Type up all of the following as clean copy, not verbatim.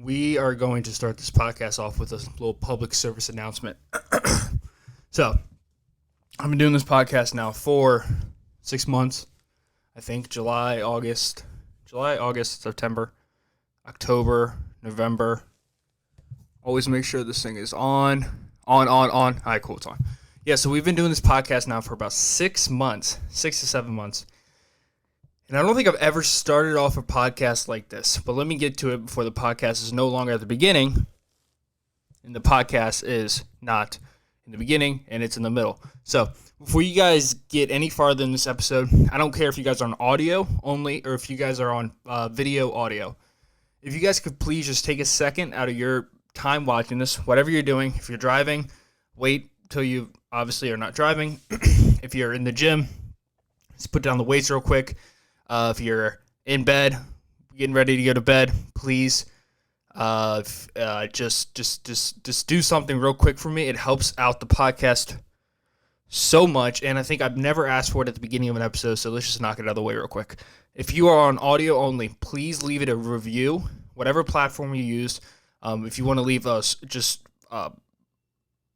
We are going to start this podcast off with a little public service announcement. So, I've been doing this podcast now for 6 months. I think July, August, September, October, November. Always make sure this thing is on. On. All right, cool, it's on. Yeah, so we've been doing this podcast now for about 6 months, 6 to 7 months. And I don't think I've ever started off a podcast like this, but let me get to it before the podcast is no longer at the beginning, and the podcast is not in the beginning, and it's in the middle. So before you guys get any farther in this episode, I don't care if you guys are on audio only or if you guys are on video audio. If you guys could please just take a second out of your time watching this, whatever you're doing. If you're driving, wait till you obviously are not driving. If you're in the gym, just put down the weights real quick. If you're in bed, getting ready to go to bed, please just do something real quick for me. It helps out the podcast so much, and I think I've never asked for it at the beginning of an episode, so let's just knock it out of the way real quick. If you are on audio only, please leave it a review, whatever platform you use. If you want to leave us just like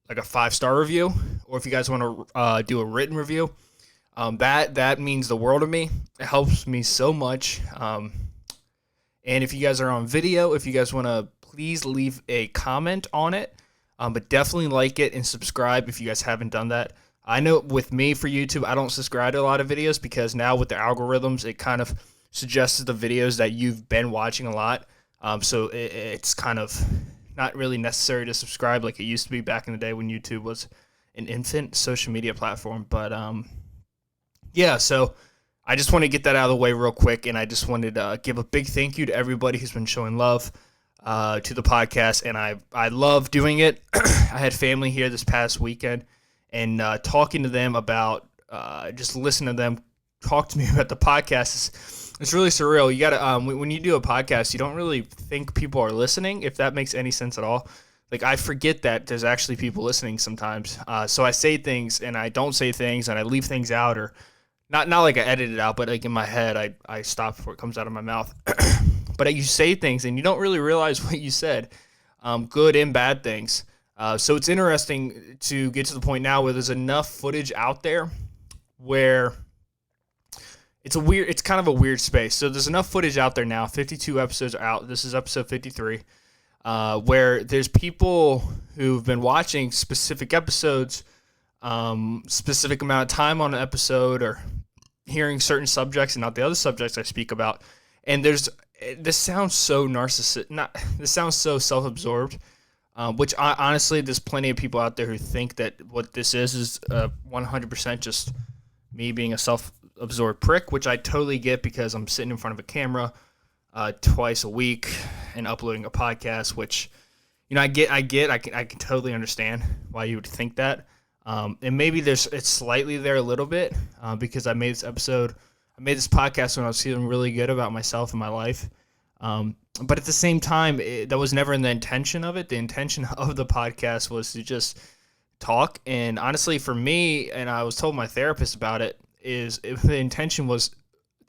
a 5-star review, or if you guys want to do a written review, that means the world to me. It helps me so much. And if you guys are on video, if you guys want to please leave a comment on it, but definitely like it and subscribe if you guys haven't done that. I know with me for YouTube, I don't subscribe to a lot of videos because now with the algorithms, it kind of suggests the videos that you've been watching a lot. So it's kind of not really necessary to subscribe like it used to be back in the day when YouTube was an infant social media platform. But yeah, so I just want to get that out of the way real quick, and I just wanted to give a big thank you to everybody who's been showing love to the podcast, and I love doing it. I had family here this past weekend, and talking to them about just listening to them talk to me about the podcast it's really surreal. You gotta when you do a podcast, you don't really think people are listening, if that makes any sense at all. Like, I forget that there's actually people listening sometimes. So I say things and I don't say things, and I leave things out, or not like I edit it out, but like in my head, I stop before it comes out of my mouth. But you say things and you don't really realize what you said, good and bad things. So it's interesting to get to the point now where there's enough footage out there where it's kind of a weird space. So there's enough footage out there now. 52 episodes are out. This is episode 53, where there's people who've been watching specific episodes, specific amount of time on an episode, or hearing certain subjects and not the other subjects I speak about. And this sounds so this sounds so self-absorbed, which honestly, there's plenty of people out there who think that what this is 100% just me being a self-absorbed prick, which I totally get because I'm sitting in front of a camera twice a week and uploading a podcast, which, you know, I can totally understand why you would think that. And maybe it's slightly there a little bit because I made this podcast when I was feeling really good about myself and my life. But at the same time, that was never the intention of it. The intention of the podcast was to just talk. And honestly, for me, and I was told my therapist about it, the intention was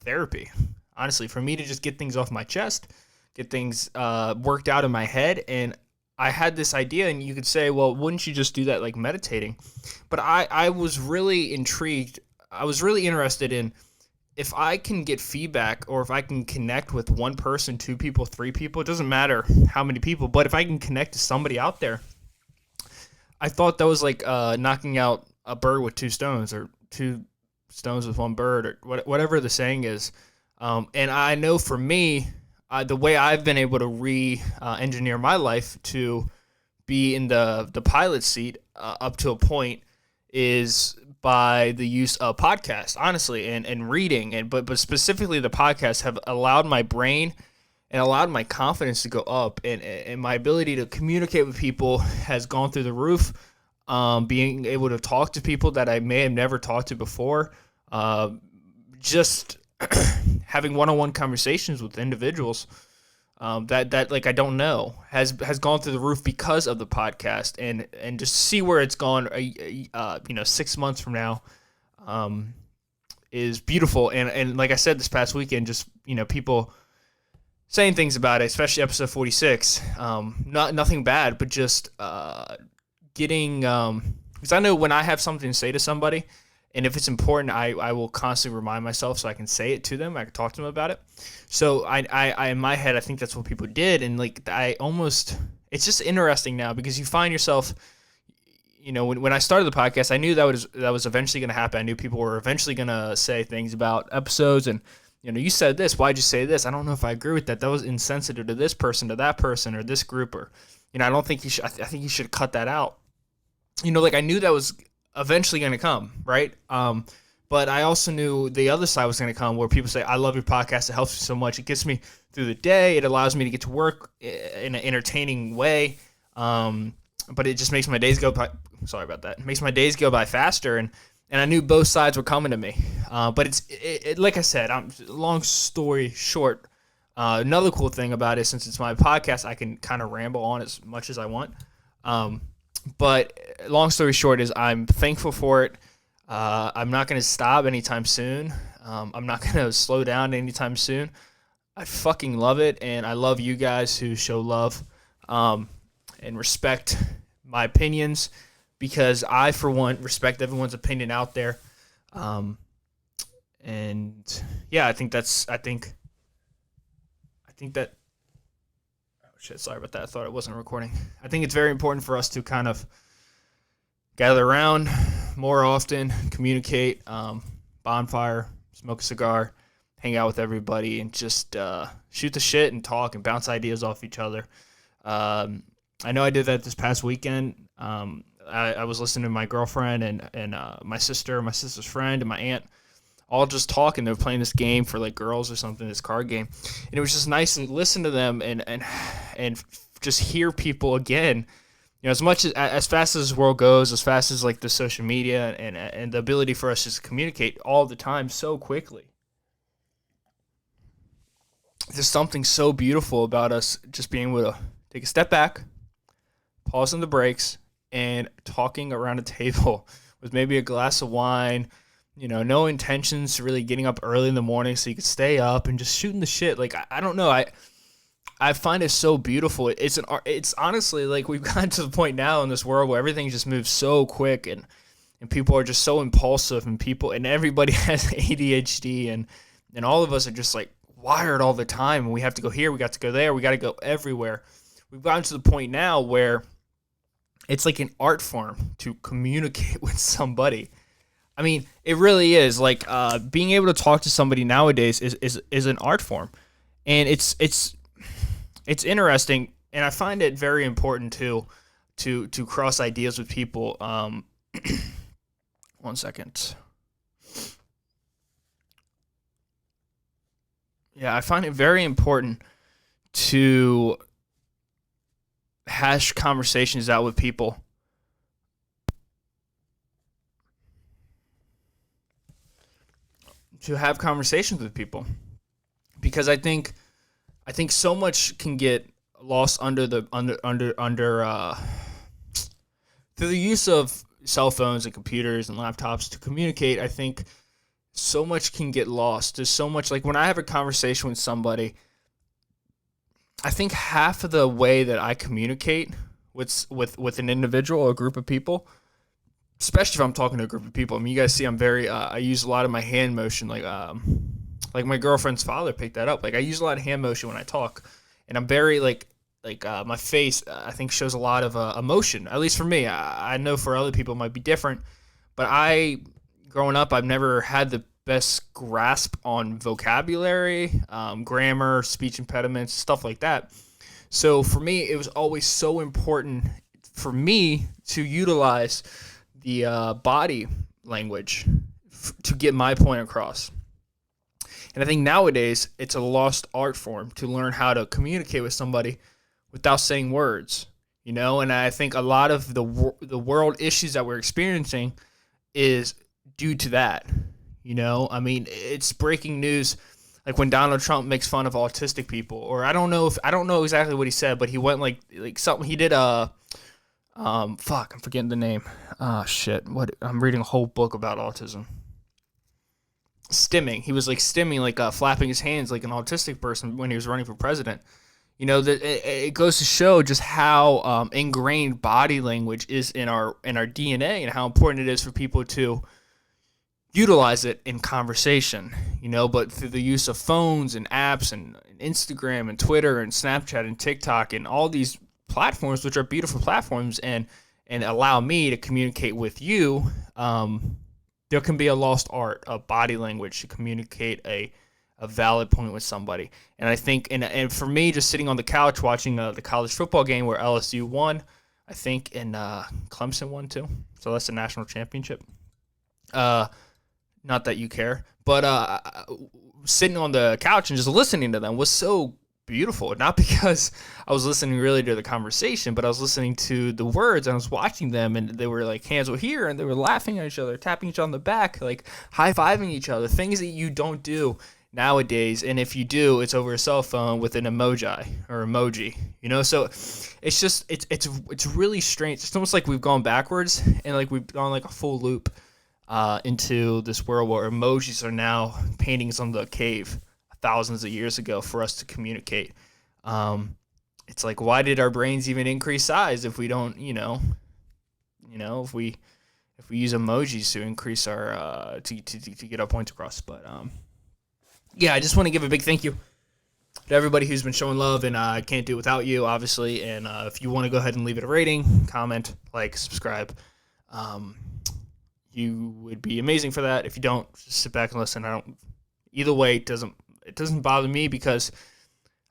therapy. Honestly, for me to just get things off my chest, get things worked out in my head. And I had this idea, and you could say, well, wouldn't you just do that like meditating? But I was really intrigued. I was really interested in if I can get feedback, or if I can connect with one person, 2 people, 3 people, it doesn't matter how many people, but if I can connect to somebody out there, I thought that was like knocking out a bird with 2 stones, or 2 stones with 1 bird, or whatever the saying is. And I know for me, the way I've been able to re-engineer my life to be in the pilot seat up to a point is by the use of podcasts, honestly, and reading. But specifically the podcasts have allowed my brain and allowed my confidence to go up, and my ability to communicate with people has gone through the roof. Being able to talk to people that I may have never talked to before, just having one-on-one conversations with individuals that like I don't know has gone through the roof because of the podcast, and just see where it's gone 6 months from now is beautiful. And like I said this past weekend, just people saying things about it, especially episode 46. Nothing bad, but just getting, because I know when I have something to say to somebody, and if it's important, I will constantly remind myself so I can say it to them. I can talk to them about it. So I in my head, I think that's what people did. And like, it's just interesting now because you find yourself, when I started the podcast, I knew that was eventually going to happen. I knew people were eventually going to say things about episodes and, you said this, why'd you say this? I don't know if I agree with that. That was insensitive to this person, to that person, or this group, or, I don't think I think you should cut that out. Like I knew that was eventually going to come, right? But I also knew the other side was going to come where people say, I love your podcast. It helps me so much. It gets me through the day. It allows me to get to work in an entertaining way. But it just makes my days go by. Sorry about that. It makes my days go by faster. And I knew both sides were coming to me. But it's like I said, long story short, another cool thing about it, since it's my podcast, I can kind of ramble on as much as I want. But long story short is I'm thankful for it. I'm not going to stop anytime soon. I'm not going to slow down anytime soon. I fucking love it, and I love you guys who show love and respect my opinions, because I, for one, respect everyone's opinion out there. And yeah, I think that. Oh shit! Sorry about that. I thought it wasn't recording. I think it's very important for us to kind of gather around more often, communicate, bonfire, smoke a cigar, hang out with everybody, and just shoot the shit and talk and bounce ideas off each other. I know I did that this past weekend. I was listening to my girlfriend and my sister's friend, and my aunt, all just talking. They were playing this game for like girls or something, this card game, and it was just nice to listen to them and just hear people again. As much as fast as this world goes, as fast as like the social media and the ability for us to communicate all the time so quickly, there's something so beautiful about us just being able to take a step back, pause on the brakes, and talking around a table with maybe a glass of wine, no intentions to really getting up early in the morning so you could stay up and just shooting the shit. Like, I don't know. I find it so beautiful. It's honestly like we've gotten to the point now in this world where everything just moves so quick and people are just so impulsive and everybody has ADHD and all of us are just like wired all the time, and we have to go here, we got to go there, we got to go everywhere. We've gotten to the point now where it's like an art form to communicate with somebody. I mean, it really is. Like being able to talk to somebody nowadays is an art form, and it's interesting, and I find it very important to cross ideas with people. 1 second. Yeah, I find it very important to hash conversations out with people. To have conversations with people, because I think so much can get lost through the use of cell phones and computers and laptops to communicate. I think so much can get lost. There's so much, like when I have a conversation with somebody, I think half of the way that I communicate with an individual or a group of people, especially if I'm talking to a group of people. I mean, you guys see I'm very I use a lot of my hand motion, like my girlfriend's father picked that up. Like I use a lot of hand motion when I talk, and I'm very like my face I think shows a lot of emotion. At least for me. I know for other people it might be different, but growing up, I've never had the best grasp on vocabulary, grammar, speech impediments, stuff like that. So for me, it was always so important for me to utilize the body language to get my point across. And I think nowadays it's a lost art form to learn how to communicate with somebody without saying words, And I think a lot of the world issues that we're experiencing is due to that. I mean, it's breaking news, like when Donald Trump makes fun of autistic people, or I don't know exactly what he said, but he went like something he did. I'm forgetting the name. Shit. What? I'm reading a whole book about autism. stimming. He was like stimming, like flapping his hands like an autistic person when he was running for president. That it goes to show just how ingrained body language is in our DNA, and how important it is for people to utilize it in conversation. But through the use of phones and apps and Instagram and Twitter and Snapchat and TikTok and all these platforms, which are beautiful platforms and allow me to communicate with you, there can be a lost art of body language to communicate a valid point with somebody. And I think, and for me, just sitting on the couch watching the college football game where LSU won, I think, and Clemson won too. So that's the national championship. Not that you care, but sitting on the couch and just listening to them was so beautiful. Not because I was listening really to the conversation, but I was listening to the words, and I was watching them, and they were like, hands were here, and they were laughing at each other, tapping each other on the back, like high-fiving each other, things that you don't do nowadays. And if you do, it's over a cell phone with an emoji. So it's just it's really strange. It's almost like we've gone backwards, and like we've gone like a full loop into this world where emojis are now paintings on the cave thousands of years ago for us to communicate. It's like, why did our brains even increase size if we don't, if we use emojis to increase our to get our points across. But I just want to give a big thank you to everybody who's been showing love, and I can't do it without you, obviously. And if you want to go ahead and leave it a rating, comment, like, subscribe, you would be amazing for that. If you don't, just sit back and listen. Either way, it doesn't bother me, because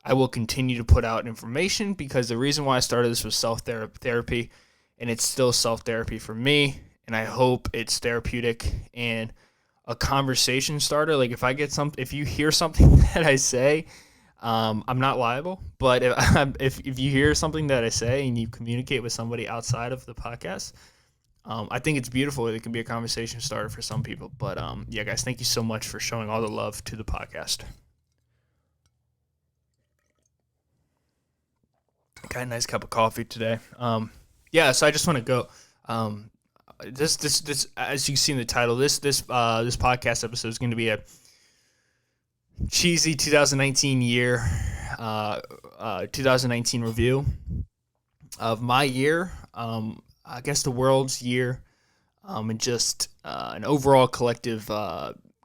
I will continue to put out information, because the reason why I started this was self-therapy, and it's still self-therapy for me, and I hope it's therapeutic and a conversation starter. Like if you hear something that I say, I'm not liable, but if you hear something that I say and you communicate with somebody outside of the podcast, I think it's beautiful. It can be a conversation starter for some people. But guys, thank you so much for showing all the love to the podcast. Got a nice cup of coffee today. So I just want to go. This as you see in the title, this podcast episode is going to be a cheesy 2019 year, 2019 review of my year. I guess the world's year, and just an overall collective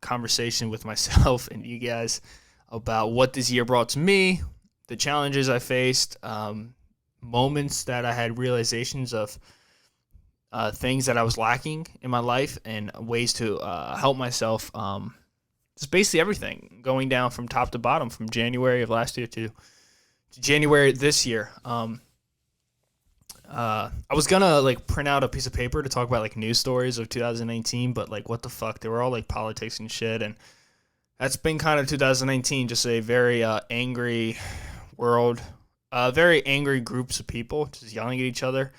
conversation with myself and you guys about what this year brought to me, the challenges I faced, moments that I had realizations of things that I was lacking in my life, and ways to help myself. Just basically everything, going down from top to bottom, from January of last year to January this year. I was gonna print out a piece of paper to talk about news stories of 2019, but what the fuck, they were all politics and shit, and that's been kind of 2019, just a very angry world, very angry groups of people just yelling at each other,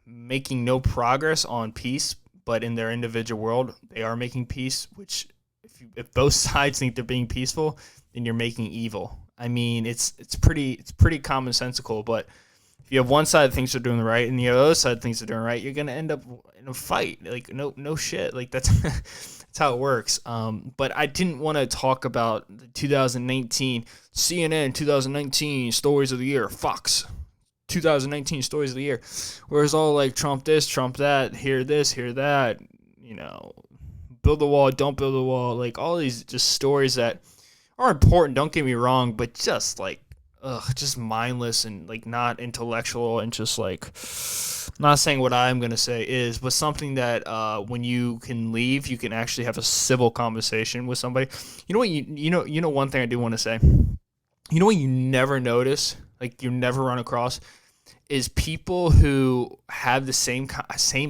making no progress on peace, but in their individual world they are making peace, which if both sides think they're being peaceful, then you're making evil. I mean, it's pretty commonsensical, but if you have one side that thinks they're doing right and the other side thinks they're doing right, you're gonna end up in a fight. No shit. That's that's how it works. But I didn't want to talk about the 2019 CNN 2019 stories of the year, Fox 2019 stories of the year, where it's all Trump this, Trump that, hear this, hear that, build the wall, don't build the wall, all these just stories that are important, don't get me wrong, but just just mindless and not intellectual, and just not saying what I'm gonna say is, but something that when you can leave, you can actually have a civil conversation with somebody. You know what? You know one thing I do want to say. You know what you never notice, you never run across, is people who have the same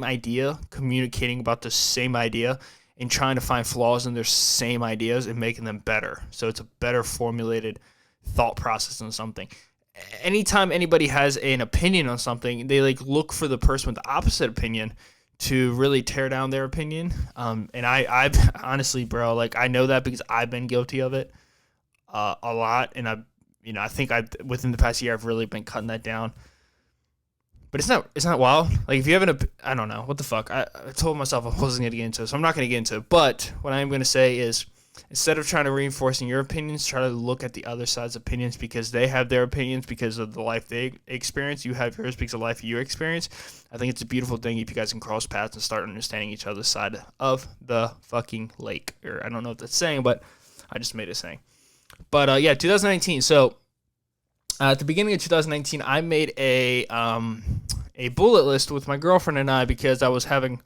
idea, communicating about the same idea, and trying to find flaws in their same ideas and making them better. So it's a better formulated thought process on something. Anytime anybody has an opinion on something, they look for the person with the opposite opinion to really tear down their opinion. And I've honestly, bro, I know that because I've been guilty of it a lot, and I think within the past year I've really been cutting that down. But it's not wild. If you have I don't know, what the fuck. I told myself I wasn't going to get into it, so I'm not going to get into it. But what I am going to say is, Instead of trying to reinforcing your opinions, try to look at the other side's opinions because they have their opinions because of the life they experience. You have yours because of the life you experience. I think it's a beautiful thing if you guys can cross paths and start understanding each other's side of the fucking lake. Or I don't know what that's saying, but I just made a saying. But yeah, 2019. So at the beginning of 2019, I made a bullet list with my girlfriend and I because I was having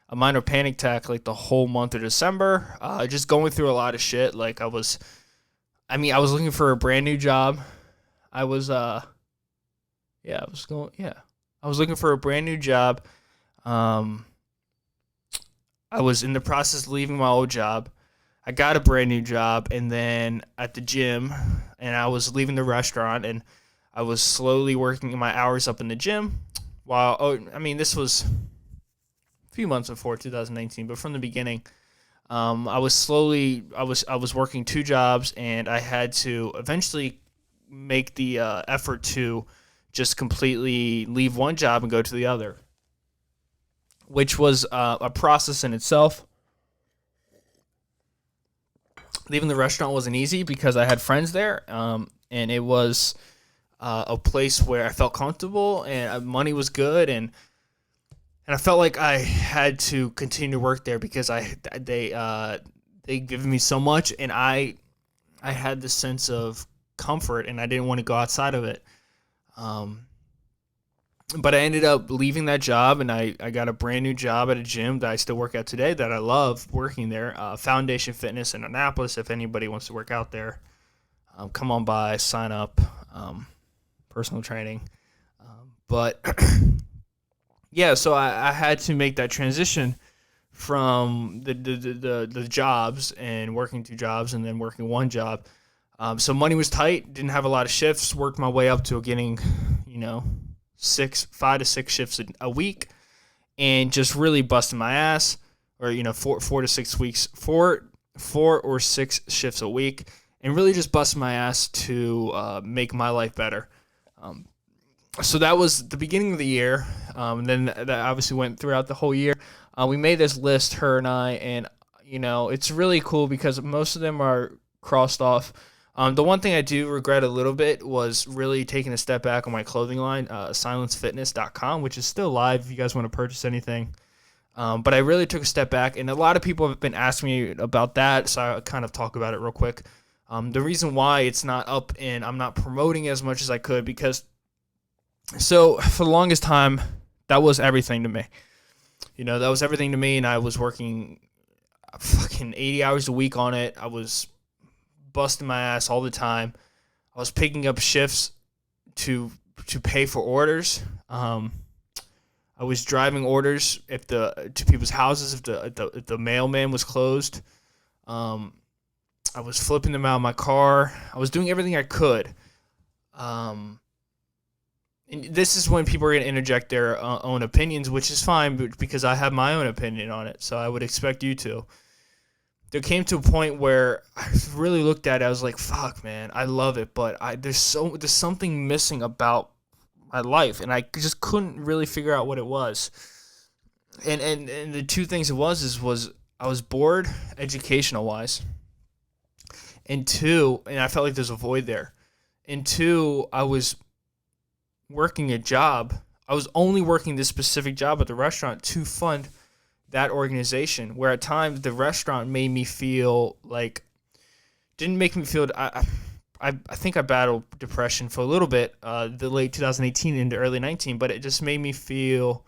a minor panic attack like the whole month of December. Just going through a lot of shit. Like I was looking for a brand new job. I was looking for a brand new job. I was in the process of leaving my old job. I got a brand new job, and then at the gym, and I was leaving the restaurant, and I was slowly working my hours up in the gym. This was a few months before 2019, but from the beginning, I was working 2 jobs, and I had to eventually make the effort to just completely leave one job and go to the other, which was a process in itself. Leaving the restaurant wasn't easy because I had friends there, and it was a place where I felt comfortable and money was good, and I felt like I had to continue to work there because they given me so much, and I had this sense of comfort, and I didn't want to go outside of it. But I ended up leaving that job, and I got a brand new job at a gym that I still work at today that I love working there, Foundation Fitness in Annapolis. If anybody wants to work out there, come on by, sign up, personal training. But yeah, so I had to make that transition from the jobs and working 2 jobs and then working 1 job. So money was tight, didn't have a lot of shifts, worked my way up to getting, 5 to 6 shifts a week, and just really busting my ass, or 4 to 6 weeks, 4 or 6 shifts a week, and really just busting my ass to make my life better. So that was the beginning of the year. And then that obviously went throughout the whole year. We made this list, her and I, and it's really cool because most of them are crossed off. The one thing I do regret a little bit was really taking a step back on my clothing line, silencefitness.com, which is still live if you guys want to purchase anything. But I really took a step back, and a lot of people have been asking me about that, so I'll kind of talk about it real quick. The reason why it's not up and I'm not promoting as much as I could because for the longest time, that was everything to me. That was everything to me, and I was working fucking 80 hours a week on it. I was busting my ass all the time. I was picking up shifts to pay for orders. I was driving orders to people's houses if the mailman was closed. I was flipping them out of my car. I was doing everything I could. And this is when people are going to interject their own opinions, which is fine because I have my own opinion on it. So I would expect you to. There came to a point where I really looked at it. I was like, fuck, man, I love it. But there's something missing about my life. And I just couldn't really figure out what it was. And the 2 things it was I was bored educational-wise. And 2, and I felt like there's a void there. And 2, I was working a job. I was only working this specific job at the restaurant to fund that organization, where at times the restaurant made me feel like, didn't make me feel, I think I battled depression for a little bit, the late 2018 into early 19, but it just made me feel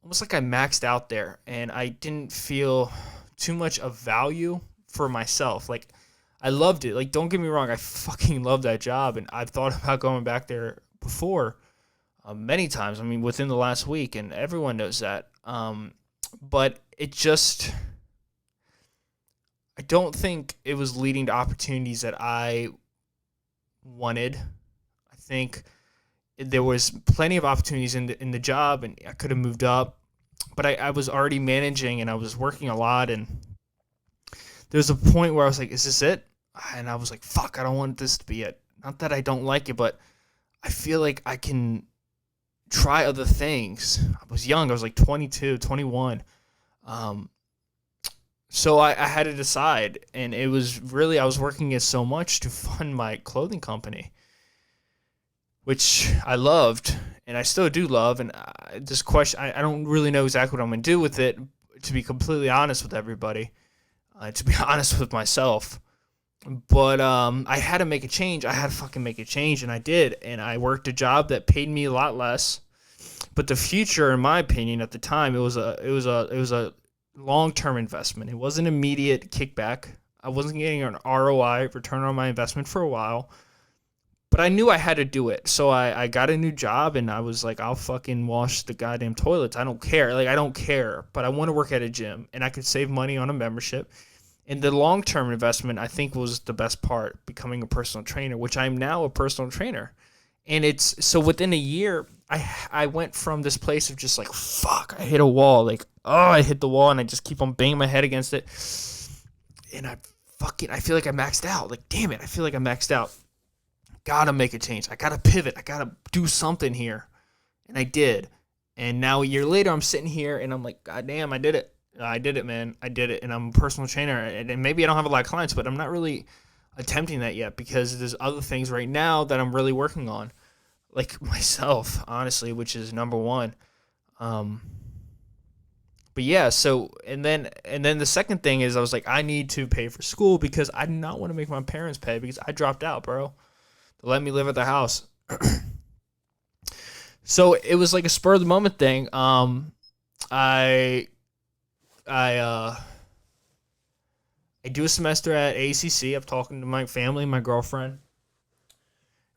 almost like I maxed out there, and I didn't feel too much of value for myself. Like, I loved it. Like, don't get me wrong, I fucking loved that job, and I've thought about going back there before, many times, within the last week, and everyone knows that. But it just, I don't think it was leading to opportunities that I wanted. I think there was plenty of opportunities in the job, and I could have moved up, but I was already managing, and I was working a lot, and there was a point where I was like, is this it? And I was like, fuck, I don't want this to be it. Not that I don't like it, but I feel like I can try other things. I was young. I was like 22, 21. So I had to decide, and it was really, I was working it so much to fund my clothing company, which I loved, and I still do love. And this question, I don't really know exactly what I'm going to do with it, to be completely honest with everybody, to be honest with myself. But I had to make a change. I had to fucking make a change, and I did. And I worked a job that paid me a lot less. But the future, in my opinion, at the time, it was a long-term investment. It wasn't immediate kickback. I wasn't getting an ROI, return on my investment, for a while. But I knew I had to do it. So I got a new job, and I was like, I'll fucking wash the goddamn toilets. I don't care. Like, I don't care. But I want to work at a gym, and I could save money on a membership. And the long-term investment, I think, was the best part, becoming a personal trainer, which I'm now a personal trainer. And it's so within a year, I went from this place of just like, fuck, I hit a wall. Like, oh, I hit the wall, and I just keep on banging my head against it. And I feel like I maxed out. Like, damn it, I feel like I maxed out. Gotta make a change. I gotta pivot. I gotta do something here. And I did. And now a year later, I'm sitting here, and I'm like, God damn, I did it. I did it, man. I did it, and I'm a personal trainer, and maybe I don't have a lot of clients, but I'm not really attempting that yet because there's other things right now that I'm really working on, like myself, honestly, which is number one. But yeah, so and then the second thing is I was like, I need to pay for school because I do not want to make my parents pay because I dropped out, bro. They let me live at the house. So it was like a spur of the moment thing. I do a semester at ACC. I'm talking to my family, my girlfriend.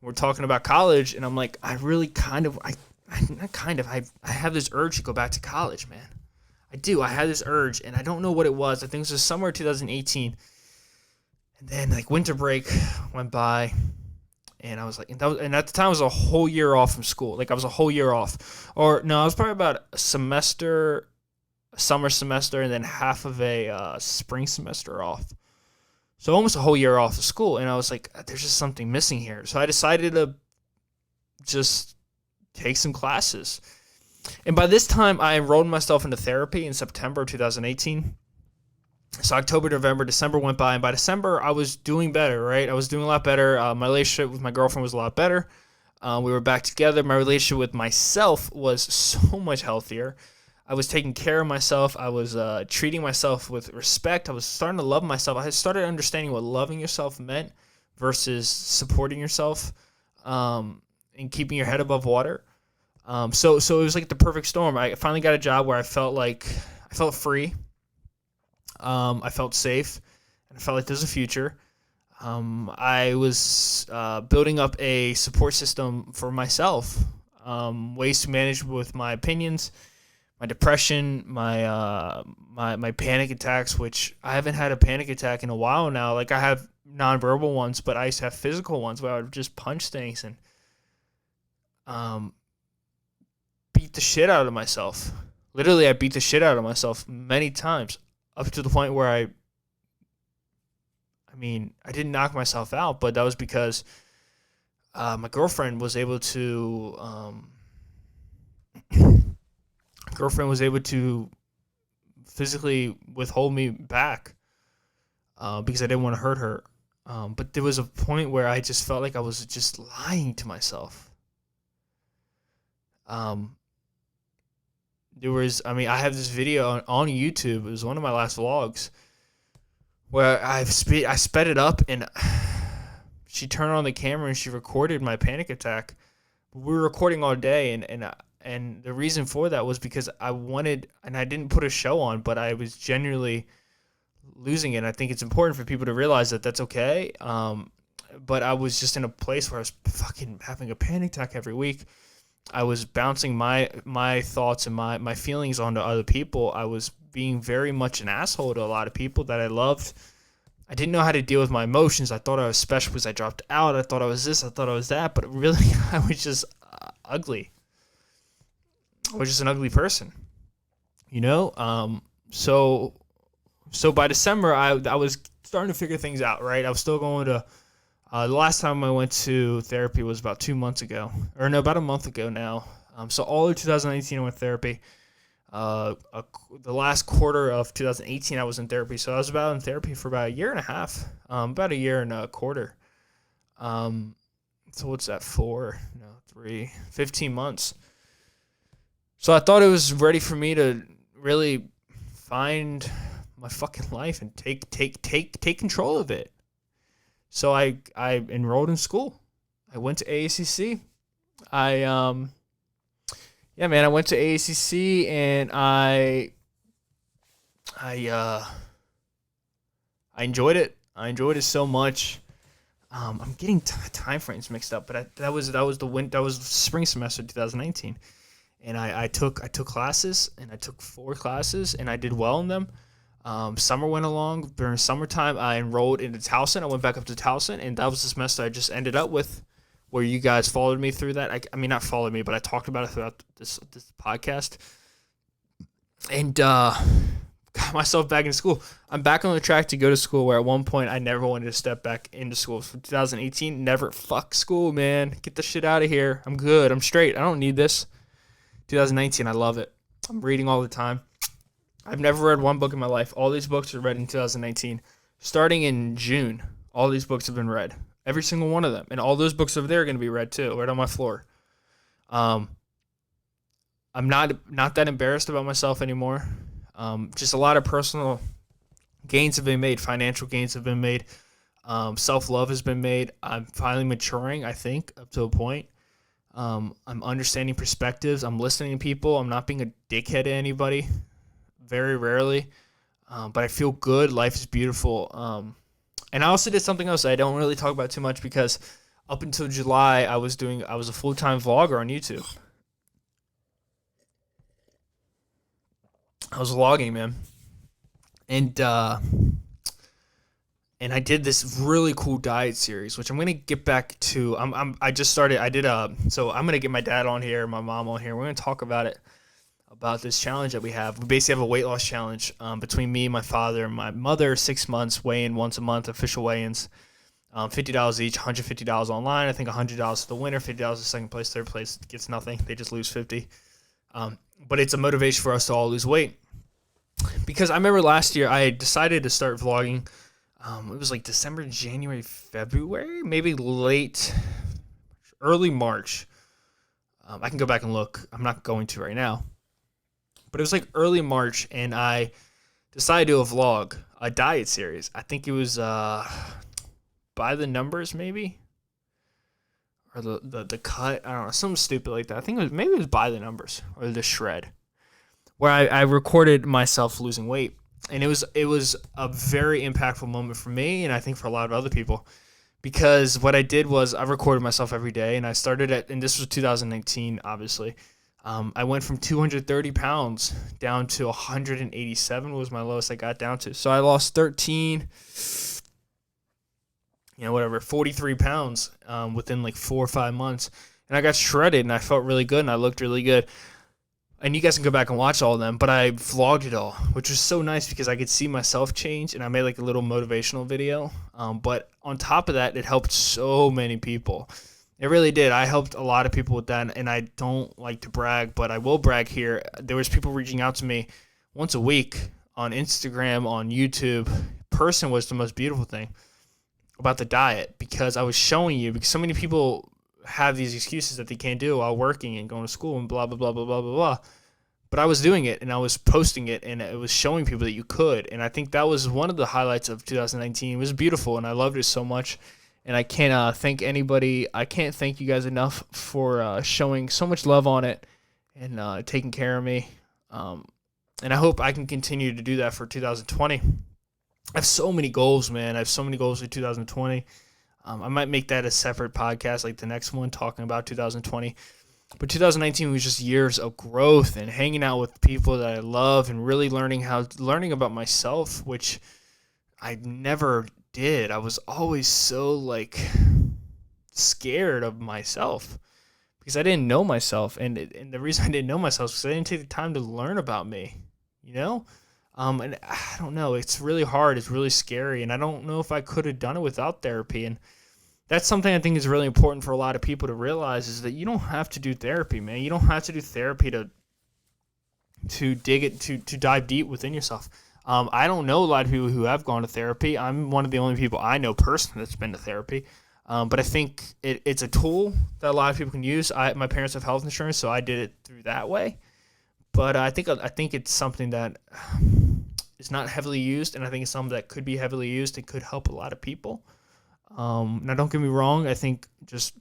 We're talking about college, and I'm like, I have this urge to go back to college, man. I do. I had this urge, and I don't know what it was. I think it was somewhere 2018. And then, like, winter break went by, and I was like, and at the time, I was a whole year off from school. Like, I was a whole year off. Or, no, I was probably about a semester, summer semester, and then half of a spring semester off. So almost a whole year off of school. And I was like, there's just something missing here. So I decided to just take some classes. And by this time, I enrolled myself into therapy in September of 2018. So October, November, December went by. And by December, I was doing better, right? I was doing a lot better. My relationship with my girlfriend was a lot better. We were back together. My relationship with myself was so much healthier. I was taking care of myself. I was treating myself with respect. I was starting to love myself. I had started understanding what loving yourself meant versus supporting yourself and keeping your head above water. So it was like the perfect storm. I finally got a job where I felt free. I felt safe, and I felt like there's a future. I was building up a support system for myself, ways to manage with my opinions, my depression, my panic attacks, which I haven't had a panic attack in a while now. Like, I have nonverbal ones, but I used to have physical ones where I would just punch things and beat the shit out of myself. Literally, I beat the shit out of myself many times, up to the point where I didn't knock myself out, but that was because my girlfriend was able to physically withhold me back because I didn't want to hurt her. But there was a point where I just felt like I was just lying to myself. I have this video on YouTube. It was one of my last vlogs where I sped it up, and she turned on the camera and she recorded my panic attack. We were recording all day, and the reason for that was because I didn't put a show on, but I was genuinely losing it. I think it's important for people to realize that that's okay. But I was just in a place where I was fucking having a panic attack every week. I was bouncing my thoughts and my feelings onto other people. I was being very much an asshole to a lot of people that I loved. I didn't know how to deal with my emotions. I thought I was special because I dropped out. I thought I was this. I thought I was that. But really, I was just ugly. I was just an ugly person, you know? So by December, I was starting to figure things out, right? I was still going to, the last time I went to therapy was about about a month ago now. So all of 2019 I went to therapy. The last quarter of 2018, I was in therapy. So I was in therapy for about a year and a half, about a year and a quarter. So what's that for? 15 months. So I thought it was ready for me to really find my fucking life and take control of it. So I enrolled in school. I went to AACC. I went to AACC and I enjoyed it. I enjoyed it so much. I'm getting time frames mixed up, but that was the spring semester 2019, and I took classes, and I took 4 classes, and I did well in them. Summer went along. During summertime, I enrolled into Towson. I went back up to Towson, and that was the semester I just ended up with, where you guys followed me through that. I mean, not followed me, but I talked about it throughout this podcast, and got myself back in school. I'm back on the track to go to school, where at one point I never wanted to step back into school. For 2018, never. Fuck school, man. Get the shit out of here. I'm good. I'm straight. I don't need this. 2019, I love it. I'm reading all the time. I've never read one book in my life. All these books are read in 2019. Starting in June, all these books have been read. Every single one of them. And all those books over there are going to be read too, right on my floor. I'm not that embarrassed about myself anymore. Just a lot of personal gains have been made. Financial gains have been made. Self-love has been made. I'm finally maturing, I think, up to a point. I'm understanding perspectives. I'm listening to people. I'm not being a dickhead to anybody. Very rarely. But I feel good. Life is beautiful. And I also did something else I don't really talk about too much, because up until July, I was a full-time vlogger on YouTube. I was vlogging, man, and I did this really cool diet series, which I'm gonna get back to. So I'm gonna get my dad on here, my mom on here. We're gonna talk about this challenge that we have. We basically have a weight loss challenge between me, my father, and my mother. 6 months, weigh-in once a month, official weigh-ins. $50 each, $150 online. I think $100 to the winner, $50 to second place, third place gets nothing. They just lose $50. But it's a motivation for us to all lose weight. Because I remember last year I decided to start vlogging. It was like December, January, February, maybe early March. I can go back and look. I'm not going to right now. But it was like early March, and I decided to do a vlog, a diet series. I think it was by the numbers, maybe, or the cut. I don't know, something stupid like that. I think it was by the numbers, or the shred, where I recorded myself losing weight. And it was a very impactful moment for me, and I think for a lot of other people, because what I did was I recorded myself every day, and I started and this was 2019, obviously. I went from 230 pounds down to 187 was my lowest I got down to. So I lost 43 pounds within like 4 or 5 months. And I got shredded, and I felt really good, and I looked really good. And you guys can go back and watch all of them, but I vlogged it all, which was so nice because I could see myself change, and I made like a little motivational video. But on top of that, it helped so many people. It really did. I helped a lot of people with that, and I don't like to brag, but I will brag here. There was people reaching out to me once a week on Instagram, on YouTube. Person was the most beautiful thing about the diet, because I was showing you, because so many people have these excuses that they can't do while working and going to school and blah, blah, blah, blah, blah, blah, blah. But I was doing it, and I was posting it, and it was showing people that you could. And I think that was one of the highlights of 2019. It was beautiful, and I loved it so much. And I can't thank anybody. I can't thank you guys enough for showing so much love on it and taking care of me. And I hope I can continue to do that for 2020. I have so many goals, man. I have so many goals for 2020. I might make that a separate podcast, like the next one, talking about 2020. But 2019 was just years of growth and hanging out with people that I love and really learning about myself, which I never did. I was always so scared of myself because I didn't know myself, and the reason I didn't know myself is because I didn't take the time to learn about me, and I don't know, it's really hard, it's really scary, and I don't know if I could have done it without therapy. And that's something I think is really important for a lot of people to realize, is that you don't have to do therapy, man. You don't have to do therapy to to dive deep within yourself. I don't know a lot of people who have gone to therapy. I'm one of the only people I know personally that's been to therapy. But I think it's a tool that a lot of people can use. My parents have health insurance, so I did it through that way. But I think it's something that is not heavily used, and I think it's something that could be heavily used and could help a lot of people. Now, don't get me wrong. I think just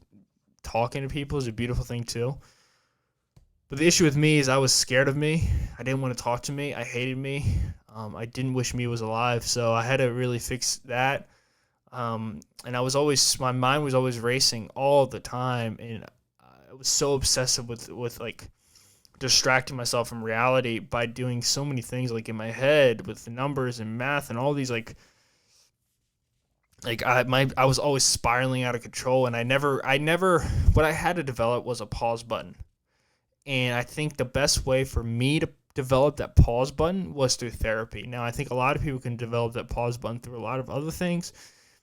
talking to people is a beautiful thing too. But the issue with me is I was scared of me. I didn't want to talk to me. I hated me. I didn't wish me was alive, so I had to really fix that. And my mind was always racing all the time, and I was so obsessive with like distracting myself from reality by doing so many things like in my head with the numbers and math and all these I was always spiraling out of control, and I never what I had to develop was a pause button. And I think the best way for me to develop that pause button was through therapy. Now, I think a lot of people can develop that pause button through a lot of other things.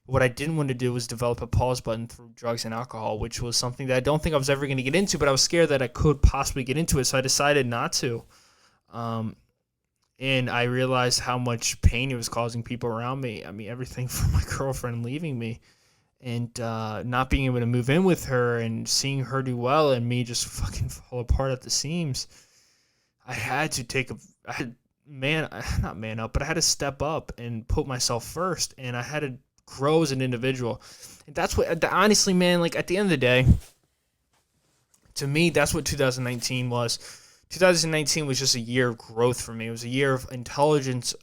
What I didn't want to do was develop a pause button through drugs and alcohol, which was something that I don't think I was ever going to get into, but I was scared that I could possibly get into it, so I decided not to. And I realized how much pain it was causing people around me. I mean, everything from my girlfriend leaving me and not being able to move in with her and seeing her do well and me just fucking fall apart at the seams. I had to not man up, but I had to step up and put myself first, and I had to grow as an individual. And that's what, honestly, man, like at the end of the day, to me, that's what 2019 was. 2019 was just a year of growth for me. It was a year of intelligence,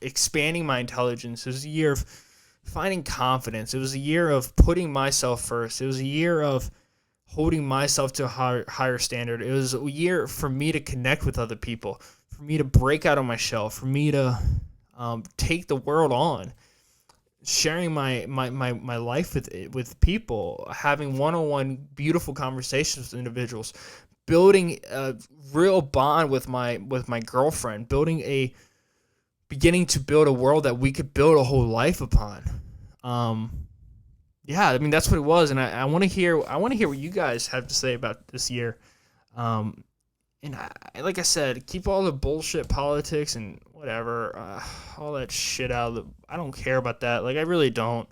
expanding my intelligence. It was a year of finding confidence. It was a year of putting myself first. It was a year of holding myself to a higher standard. It was a year for me to connect with other people, for me to break out of my shell, for me to take the world on, sharing my life with people, having one-on-one beautiful conversations with individuals, building a real bond with my girlfriend, beginning to build a world that we could build a whole life upon. Yeah, I mean that's what it was, and I want to hear what you guys have to say about this year. And like I said, keep all the bullshit politics and whatever, all that shit out of the. I don't care about that. Like I really don't.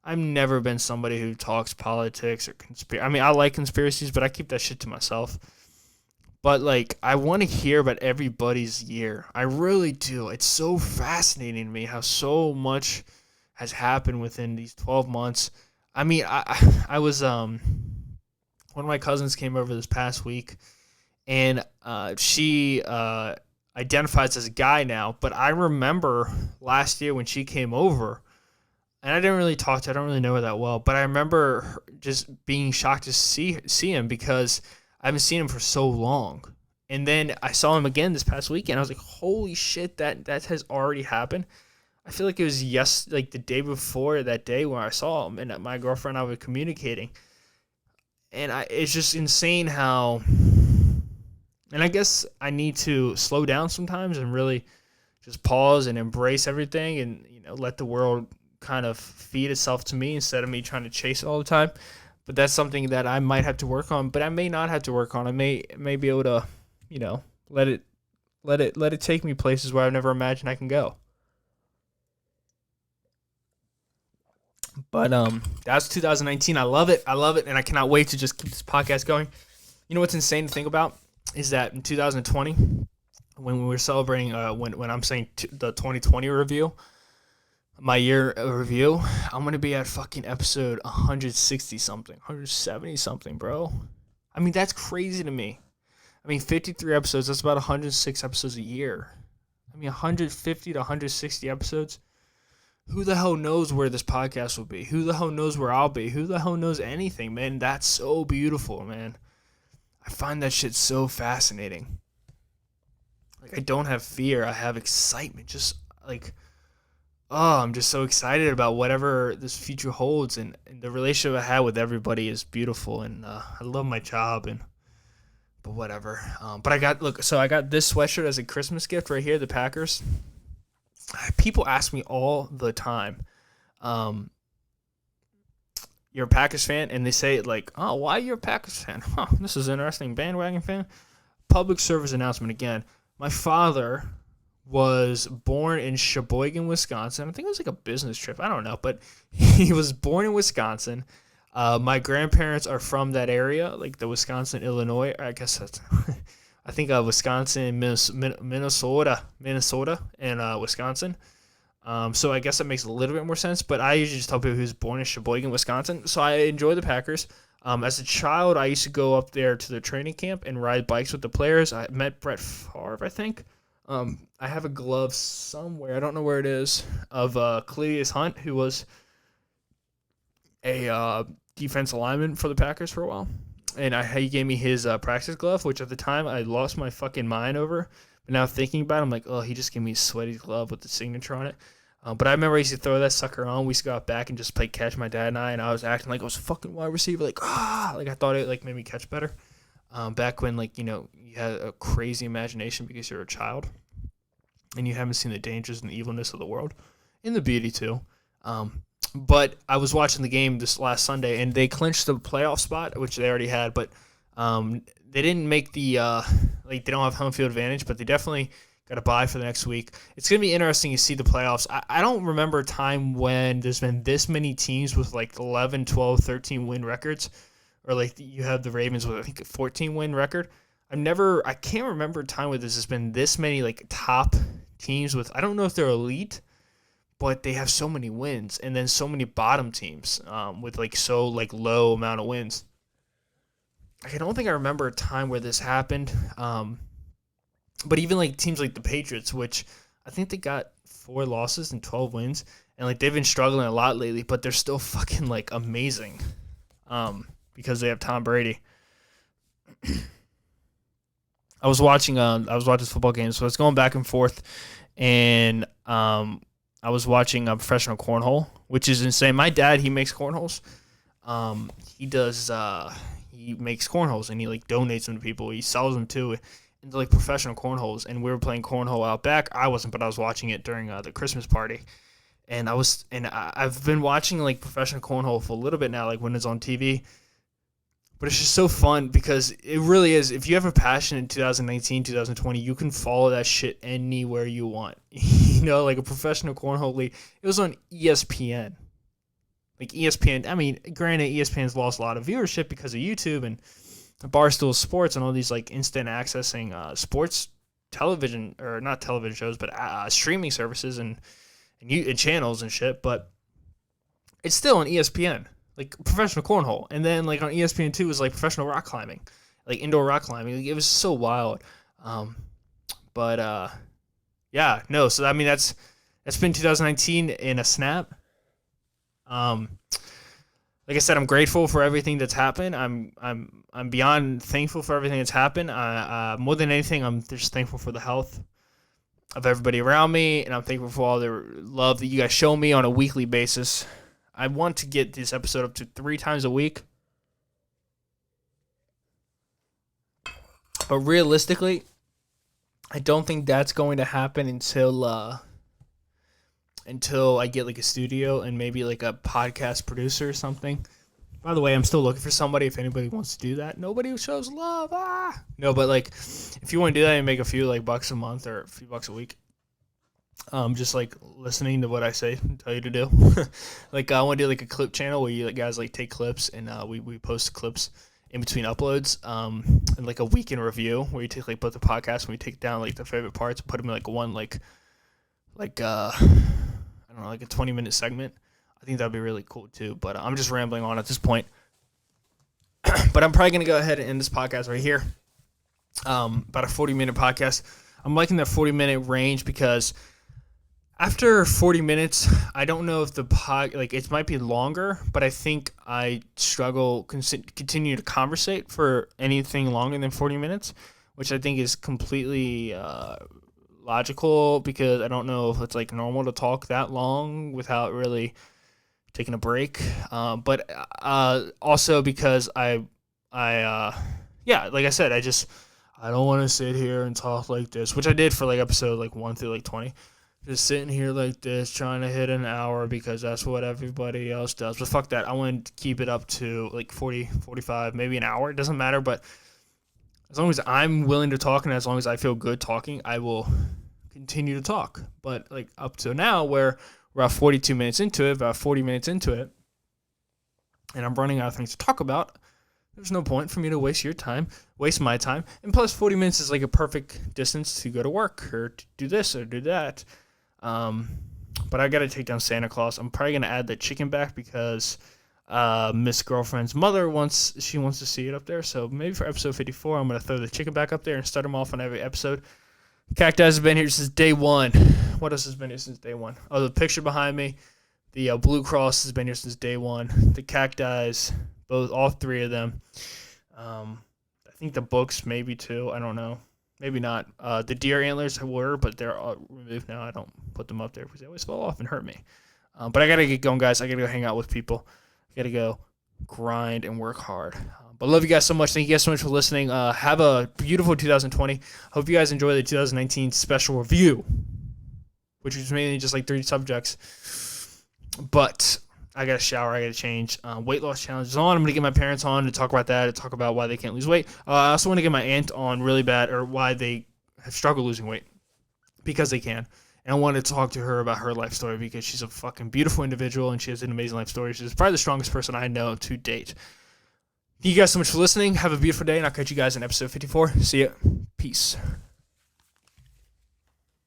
I've never been somebody who talks politics or conspiracy. I mean, I like conspiracies, but I keep that shit to myself. But, like, I want to hear about everybody's year. I really do. It's so fascinating to me how so much has happened within these 12 months. I mean, I was, one of my cousins came over this past week, and she identifies as a guy now. But I remember last year when she came over, and I didn't really talk to her. I don't really know her that well. But I remember her just being shocked to see him because I haven't seen him for so long. And then I saw him again this past weekend. I was like, holy shit, that has already happened. I feel like it was the day before that day when I saw him, and my girlfriend and I were communicating. And it's just insane how, and I guess I need to slow down sometimes and really just pause and embrace everything and, let the world kind of feed itself to me instead of me trying to chase it all the time. But that's something that I might have to work on, but I may not have to work on. I may be able to, let it take me places where I've never imagined I can go. But that's 2019. I love it, and I cannot wait to just keep this podcast going. You know what's insane to think about is that in 2020, when we were celebrating, when I'm saying the 2020 review, my year review, I'm going to be at fucking episode 160 something, 170 something, bro. I mean, that's crazy to me. I mean, 53 episodes, that's about 106 episodes a year. I mean, 150 to 160 episodes. Who the hell knows where this podcast will be? Who the hell knows where I'll be? Who the hell knows anything, man? That's so beautiful, man. I find that shit so fascinating. Like, I don't have fear. I have excitement. Just, like, I'm just so excited about whatever this future holds, and the relationship I have with everybody is beautiful, and I love my job, but whatever. But I got this sweatshirt as a Christmas gift right here, the Packers. People ask me all the time, you're a Packers fan? And they say it like, oh, why are you a Packers fan? Huh, this is interesting, bandwagon fan. public service announcement again. My father was born in Sheboygan, Wisconsin. I think it was like a business trip. I don't know, but he was born in Wisconsin. My grandparents are from that area, like the Wisconsin, Illinois. I guess that's, I think Wisconsin, Minnesota, and Wisconsin. So I guess that makes a little bit more sense. But I usually just tell people he was born in Sheboygan, Wisconsin. So I enjoy the Packers. As a child, I used to go up there to the training camp and ride bikes with the players. I met Brett Favre, I think. I have a glove somewhere, I don't know where it is, of Cletus Hunt, who was a defensive lineman for the Packers for a while. And he gave me his practice glove, which at the time I lost my fucking mind over. But now thinking about it, I'm like, oh, he just gave me a sweaty glove with the signature on it. But I remember I used to throw that sucker on. We used to go out back and just play catch, my dad and I was acting like I was a fucking wide receiver, like I thought it like made me catch better. Back when you had a crazy imagination because you're a child, and you haven't seen the dangers and the evilness of the world, and the beauty too. But I was watching the game this last Sunday, and they clinched the playoff spot, which they already had, but they didn't make the they don't have home field advantage, but they definitely got a bye for the next week. It's going to be interesting to see the playoffs. I don't remember a time when there's been this many teams with like 11, 12, 13 win records, or like you have the Ravens with I think a 14 win record. I can't remember a time where there's just been this many like top teams with, I don't know if they're elite, but they have so many wins, and then so many bottom teams with like so like low amount of wins. I don't think I remember a time where this happened. But even like teams like the Patriots, which I think they got 4 losses and 12 wins, and like they've been struggling a lot lately, but they're still fucking like amazing because they have Tom Brady. I was watching football games, so it's going back and forth, and I was watching a professional cornhole, which is insane. My dad, he makes cornholes. He makes cornholes, and he like donates them to people. He sells them too into like professional cornholes. And we were playing cornhole out back. I wasn't, but I was watching it during the Christmas party. And I've been watching like professional cornhole for a little bit now, like when it's on TV. But it's just so fun because it really is. If you have a passion in 2019, 2020, you can follow that shit anywhere you want. Like a professional cornhole league. It was on ESPN. Like ESPN, I mean, granted, ESPN's lost a lot of viewership because of YouTube and Barstool Sports and all these like instant accessing sports television, or not television shows, but streaming services and channels and shit. But it's still on ESPN, like professional cornhole. And then like on ESPN2 was like professional rock climbing, like indoor rock climbing. Like, it was so wild. Yeah, no. So I mean, that's been 2019 in a snap. Like I said, I'm grateful for everything that's happened. I'm beyond thankful for everything that's happened. More than anything, I'm just thankful for the health of everybody around me, and I'm thankful for all the love that you guys show me on a weekly basis. I want to get this episode up to 3 times a week, but realistically, I don't think that's going to happen until I get like a studio and maybe like a podcast producer or something. By the way, I'm still looking for somebody if anybody wants to do that. Nobody shows love. No, but like if you want to do that and make a few like bucks a month or a few bucks a week, just like listening to what I say and tell you to do. Like I want to do like a clip channel where you guys like take clips and we post clips in between uploads, and like a week in review where you take like both the podcasts and we take down like the favorite parts and put them in like one like I don't know, like a 20-minute segment. I think that'd be really cool too, but I'm just rambling on at this point. But I'm probably going to go ahead and end this podcast right here. About a 40-minute podcast. I'm liking that 40-minute range because after 40 minutes, I don't know if it might be longer, but I think I struggle continue to conversate for anything longer than 40 minutes, which I think is completely logical because I don't know if it's like normal to talk that long without really taking a break. But also because like I said, I don't want to sit here and talk like this, which I did for like episode like 1 through like 20. Just sitting here like this, trying to hit an hour because that's what everybody else does. But fuck that. I want to keep it up to like 40, 45, maybe an hour. It doesn't matter, but as long as I'm willing to talk and as long as I feel good talking, I will continue to talk. But like up to now, where we're about 42 minutes into it, about 40 minutes into it, and I'm running out of things to talk about, there's no point for me to waste your time, waste my time. And plus 40 minutes is like a perfect distance to go to work or to do this or do that. But I got to take down Santa Claus. I'm probably going to add the chicken back because Miss Girlfriend's mother wants to see it up there. So maybe for episode 54, I'm going to throw the chicken back up there and start them off on every episode. Cacti has been here since day one. What else has been here since day one? Oh, the picture behind me. The Blue Cross has been here since day one. The cacti, all three of them. I think the books maybe too. I don't know. Maybe not. The deer antlers were, but they're removed now. I don't put them up there because they always fall off and hurt me. But I got to get going, guys. I got to go hang out with people. I got to go grind and work hard. But love you guys so much. Thank you guys so much for listening. Have a beautiful 2020. Hope you guys enjoy the 2019 special review, which was mainly just like 3 subjects. But I got to shower. I got to change. Weight loss challenge is on. I'm going to get my parents on to talk about that, to talk about why they can't lose weight. I also want to get my aunt on really bad, or why they have struggled losing weight, because they can. And I want to talk to her about her life story because she's a fucking beautiful individual and she has an amazing life story. She's probably the strongest person I know to date. Thank you guys so much for listening. Have a beautiful day, and I'll catch you guys in episode 54. See ya. Peace.